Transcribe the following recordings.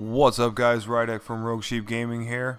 What's up, guys? Rydek from Rogue Sheep Gaming here.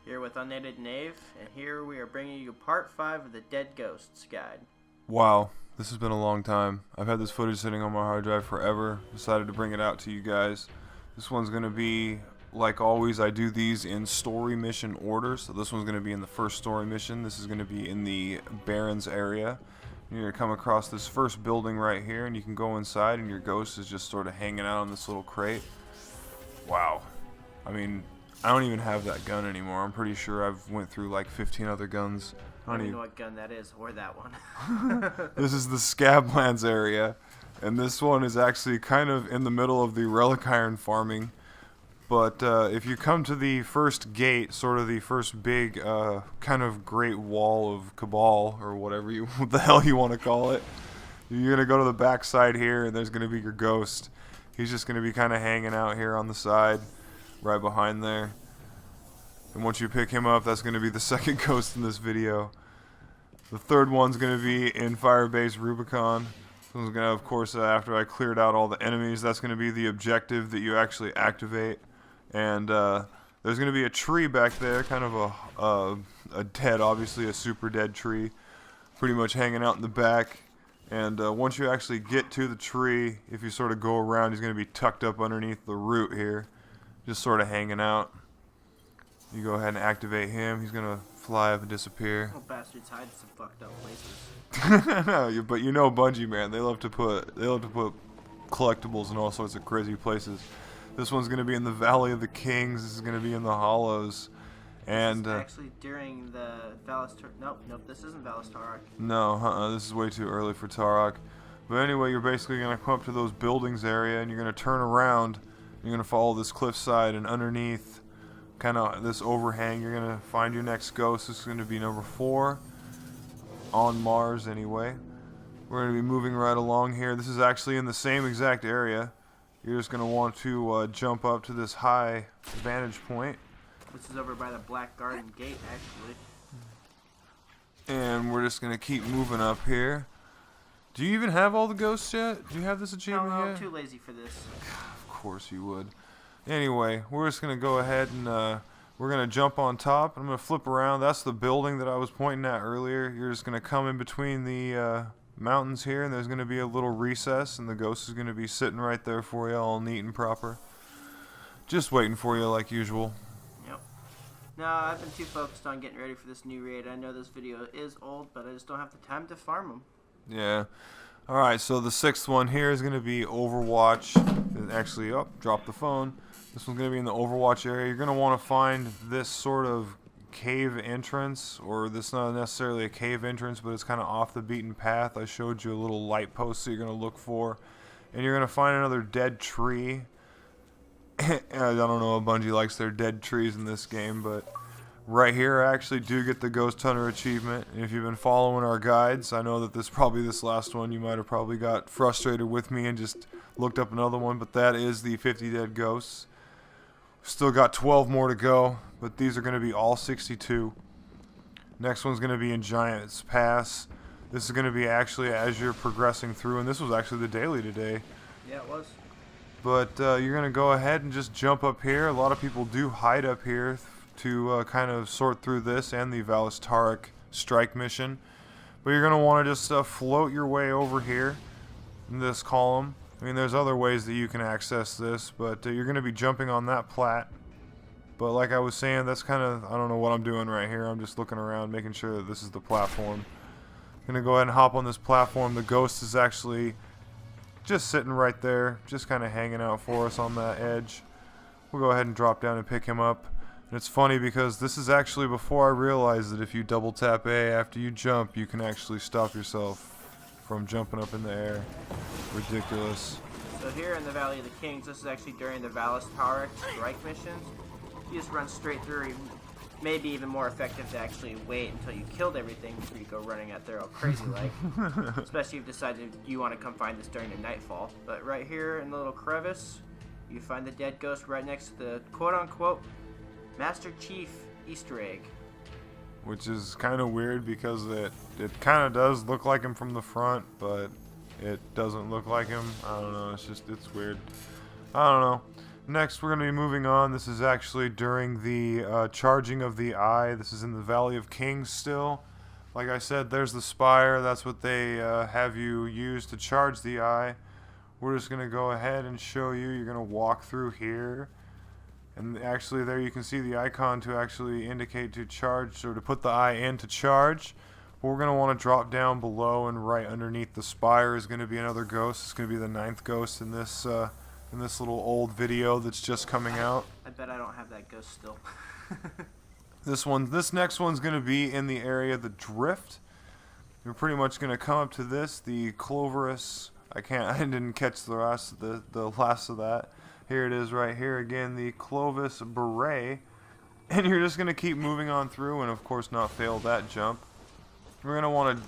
Here with Unnated Knave, and here we are bringing you part 5 of the Dead Ghosts guide. Wow, this has been a long time. I've had this footage sitting on my hard drive forever. Decided to bring it out to you guys. This one's going to be, like always, I do these in story mission order. So this one's going to be in the first story mission. This is going to be in the Barrens area. You're going to come across this first building right here, and you can go inside, and your ghost is just sort of hanging out on this little crate. Wow. I mean, I don't even have that gun anymore. I'm pretty sure I've went through like 15 other guns. I don't even know what gun that is, or that one. This is the Scablands area, and this one is actually kind of in the middle of the relic iron farming. But if you come to the first gate, sort of the first big kind of great wall of Cabal, or whatever what the hell you want to call it, you're going to go to the back side here, and there's going to be your ghost. He's just going to be kind of hanging out here on the side, right behind there. And once you pick him up, that's going to be the second ghost in this video. The third one's going to be in Firebase Rubicon. This one's going to, of course, after I cleared out all the enemies, that's going to be the objective that you actually activate. And there's going to be a tree back there, kind of a dead, obviously a super dead tree, pretty much hanging out in the back. And once you actually get to the tree, if you sort of go around, he's going to be tucked up underneath the root here, just sort of hanging out. You go ahead and activate him. He's going to fly up and disappear. Oh, bastards hide in some fucked up places. But you know Bungie, man, they love to put collectibles in all sorts of crazy places. This one's going to be in the Valley of the Kings. This is going to be in the Hollows. And this is actually during the Valis Nope, this isn't Valis Tarok. No, this is way too early for Tarok. But anyway, you're basically going to come up to those buildings area, and you're going to turn around. You're going to follow this cliffside, and underneath, kind of this overhang, you're going to find your next ghost. This is going to be number 4 on Mars, anyway. We're going to be moving right along here. This is actually in the same exact area. You're just going to want to jump up to this high vantage point. This is over by the Black Garden Gate, actually. And we're just going to keep moving up here. Do you even have all the ghosts yet? Do you have this achievement No, yet? I'm too lazy for this. Of course you would. Anyway, we're just going to go ahead and we're going to jump on top. I'm going to flip around. That's the building that I was pointing at earlier. You're just going to come in between the mountains here, and there's going to be a little recess, and the ghost is going to be sitting right there for you, all neat and proper. Just waiting for you like usual. No, I've been too focused on getting ready for this new raid. I know this video is old, but I just don't have the time to farm them. Yeah. Alright, so the 6th one here is going to be Overwatch. Actually, drop the phone. This one's going to be in the Overwatch area. You're going to want to find this sort of cave entrance, or this not necessarily a cave entrance, but it's kind of off the beaten path. I showed you a little light post that you're going to look for. And you're going to find another dead tree. I don't know if Bungie likes their dead trees in this game, but right here I actually do get the Ghost Hunter achievement. And if you've been following our guides, I know that this last one you might have probably got frustrated with me and just looked up another one, but that is the 50 dead ghosts. Still got 12 more to go, but these are going to be all 62. Next one's going to be in Giant's Pass. This is going to be actually as you're progressing through, and this was actually the daily today. Yeah, it was. But you're going to go ahead and just jump up here. A lot of people do hide up here to kind of sort through this and the Valis Tarok strike mission. But you're going to want to just float your way over here in this column. I mean, there's other ways that you can access this, but you're going to be jumping on that plat. But like I was saying, that's kind of, I don't know what I'm doing right here. I'm just looking around, making sure that this is the platform. I'm going to go ahead and hop on this platform. The ghost is actually just sitting right there, just kind of hanging out for us on that edge. We'll go ahead and drop down and pick him up. And it's funny because this is actually before I realized that if you double tap A after you jump, you can actually stop yourself from jumping up in the air. Ridiculous. So here in the Valley of the Kings, this is actually during the Valis Tarok strike missions. You just run straight through. Maybe even more effective to actually wait until you killed everything before you go running out there all crazy like. Especially if you decided you want to come find this during the nightfall. But right here in the little crevice, you find the dead ghost right next to the quote-unquote Master Chief Easter egg. Which is kind of weird because it kind of does look like him from the front, but it doesn't look like him. I don't know, it's weird. I don't know. Next, we're going to be moving on. This is actually during the charging of the eye. This is in the Valley of Kings still. Like I said, there's the spire. That's what they have you use to charge the eye. We're just going to go ahead and show you. You're going to walk through here. And actually there you can see the icon to actually indicate to charge, or to put the eye in to charge. But we're going to want to drop down below, and right underneath the spire is going to be another ghost. It's going to be the 9th ghost in this little old video that's just coming out. I bet I don't have that ghost still. This next one's going to be in the area of the Drift. You're pretty much going to come up to this, the Cloverus. I didn't catch the last of that. Here it is right here again, the Clovis Beret. And you're just going to keep moving on through, and of course not fail that jump. We're going to want to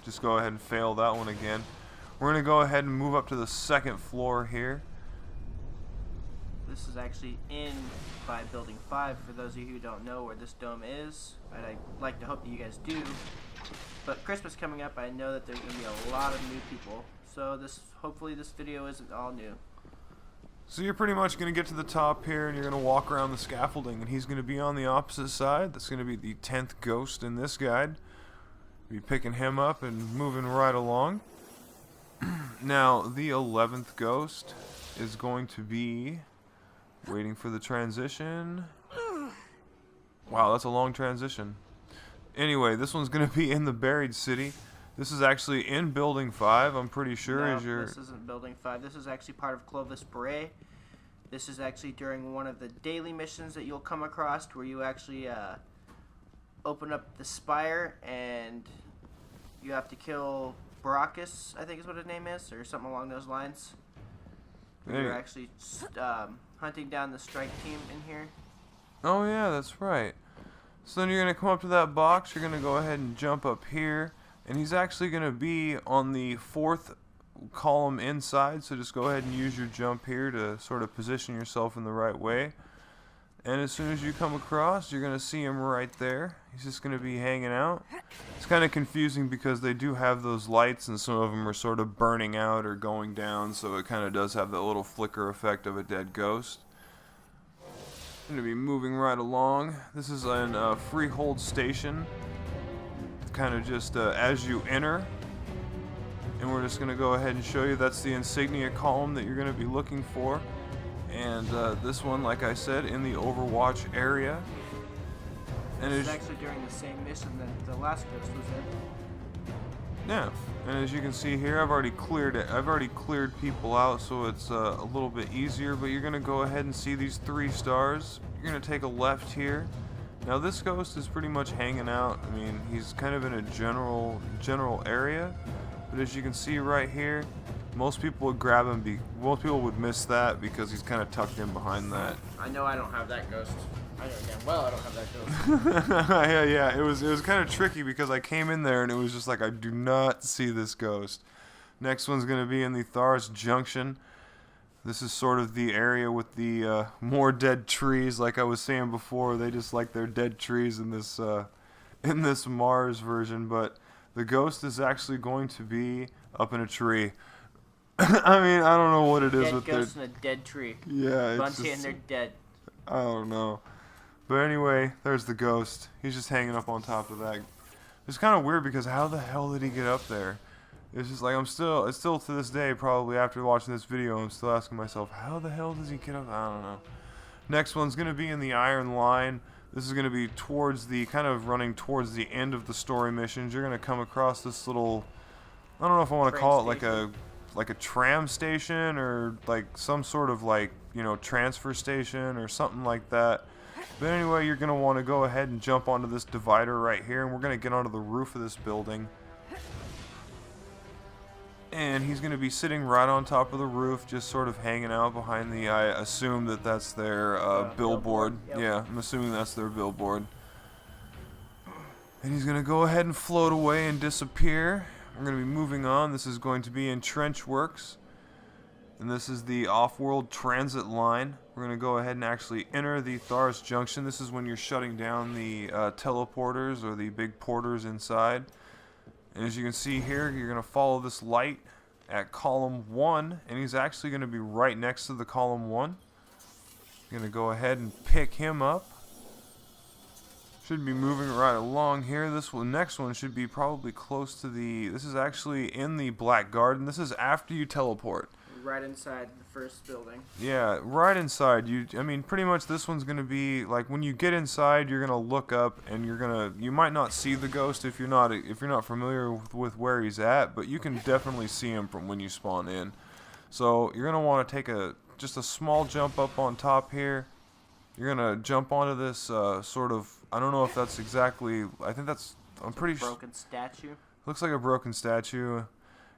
just go ahead and fail that one again. We're going to go ahead and move up to the 2nd floor here. This is actually in by Building 5, for those of you who don't know where this dome is. And I'd like to hope that you guys do. But Christmas coming up, I know that there's going to be a lot of new people. So hopefully this video isn't all new. So you're pretty much going to get to the top here, and you're going to walk around the scaffolding, and he's going to be on the opposite side. That's going to be the 10th ghost in this guide. Be picking him up and moving right along. Now, the 11th ghost is going to be waiting for the transition. Wow, that's a long transition. Anyway, this one's going to be in the Buried City. This is actually in Building 5, I'm pretty sure. No, this isn't Building 5. This is actually part of Clovis Beret. This is actually during one of the daily missions that you'll come across, where you actually open up the spire, and you have to kill Baracus, I think is what his name is, or something along those lines. You're actually hunting down the strike team in here. Oh yeah, that's right. So then you're going to come up to that box, you're going to go ahead and jump up here, and he's actually going to be on the 4th column inside, so just go ahead and use your jump here to sort of position yourself in the right way. And as soon as you come across, you're going to see him right there. He's just going to be hanging out. It's kind of confusing because they do have those lights, and some of them are sort of burning out or going down, so it kind of does have that little flicker effect of a dead ghost. I'm going to be moving right along. This is a Freehold station. Kind of just as you enter. And we're just going to go ahead and show you that's the insignia column that you're going to be looking for. And this one, like I said, in the Overwatch area. And this is actually during the same mission that the last ghost was in. Yeah, and as you can see here, I've already cleared it. I've already cleared people out, so it's a little bit easier. But you're gonna go ahead and see these 3 stars. You're gonna take a left here. Now this ghost is pretty much hanging out. I mean, he's kind of in a general area. But as you can see right here, most people would grab him. Most people would miss that because he's kind of tucked in behind that. I know I don't have that ghost. I know damn well I don't have that ghost. yeah. It was kind of tricky because I came in there and it was just like, I do not see this ghost. Next one's going to be in the Tharus Junction. This is sort of the area with the more dead trees. Like I was saying before, they just like their dead trees in this Mars version. But the ghost is actually going to be up in a tree. I mean, I don't know what it is dead with ghosts in a dead tree. Yeah, it's Bunty just, and they're dead. I don't know. But anyway, there's the ghost. He's just hanging up on top of that. It's kind of weird because how the hell did he get up there? It's just like it's still to this day, probably after watching this video, I'm still asking myself, how the hell does he get up? I don't know. Next one's going to be in the Iron Line. This is going to be kind of running towards the end of the story missions. You're going to come across this little, I don't know if I want to call it like a tram station or like some sort of like, transfer station or something like that. But anyway, you're going to want to go ahead and jump onto this divider right here, and we're going to get onto the roof of this building. And he's going to be sitting right on top of the roof, just sort of hanging out behind I assume that's their billboard. Yep. Yeah, I'm assuming that's their billboard. And he's going to go ahead and float away and disappear. We're going to be moving on. This is going to be in Trench Works. And this is the off-world transit line. We're going to go ahead and actually enter the Tharus Junction. This is when you're shutting down the teleporters or the big porters inside. And as you can see here, you're going to follow this light at column 1. And he's actually going to be right next to the column 1. Gonna go ahead and pick him up. Should be moving right along here. Next one should be probably close to the. This is actually in the Black Garden. This is after you teleport. Right inside the first building. Yeah, right inside. I mean, pretty much this one's gonna be like when you get inside, you're gonna look up and you might not see the ghost if you're not familiar with where he's at, but you can definitely see him from when you spawn in. So you're gonna want to take just a small jump up on top here. You're gonna jump onto this sort of. I don't know if that's exactly. I think that's. I'm pretty sure. Broken statue. Looks like a broken statue.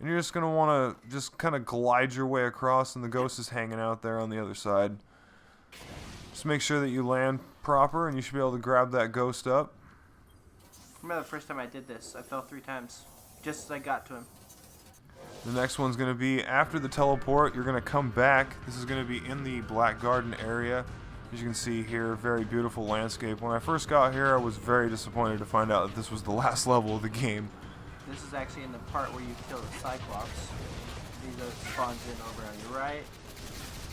And you're just going to want to just kind of glide your way across, and the ghost is hanging out there on the other side. Just make sure that you land proper, and you should be able to grab that ghost up. I remember the first time I did this, I fell 3 times. Just as I got to him. The next one's going to be after the teleport. You're going to come back. This is going to be in the Black Garden area. As you can see here, very beautiful landscape. When I first got here, I was very disappointed to find out that this was the last level of the game. This is actually in the part where you kill the Cyclops. He spawns in over on your right.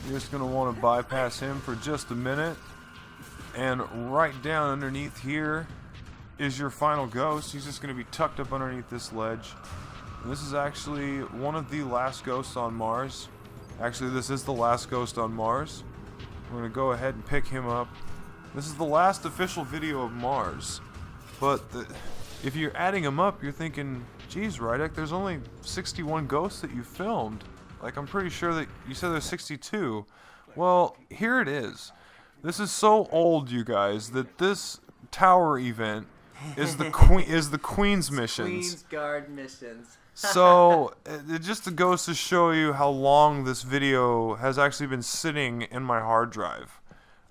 You're just going to want to bypass him for just a minute. And right down underneath here is your final ghost. He's just going to be tucked up underneath this ledge. And this is actually one of the last ghosts on Mars. Actually, this is the last ghost on Mars. We're going to go ahead and pick him up. This is the last official video of Mars. But if you're adding them up, you're thinking, geez, Rydek, there's only 61 ghosts that you filmed. Like, I'm pretty sure that you said there's 62. Well, here it is. This is so old, you guys, that this tower event is the Queen's missions. Queen's Guard missions. So, it just goes to show you how long this video has actually been sitting in my hard drive.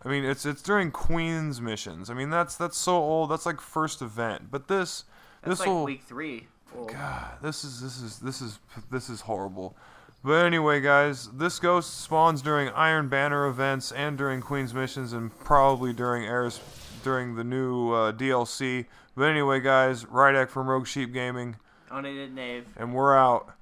I mean, it's during Queen's missions. I mean, that's so old. That's like first event. But That's like week 3. Old. God, this is horrible. But anyway, guys, this ghost spawns during Iron Banner events and during Queen's missions and probably during the new DLC. But anyway, guys, Rydek from Rogue Sheep Gaming. Onated Knave. And we're out.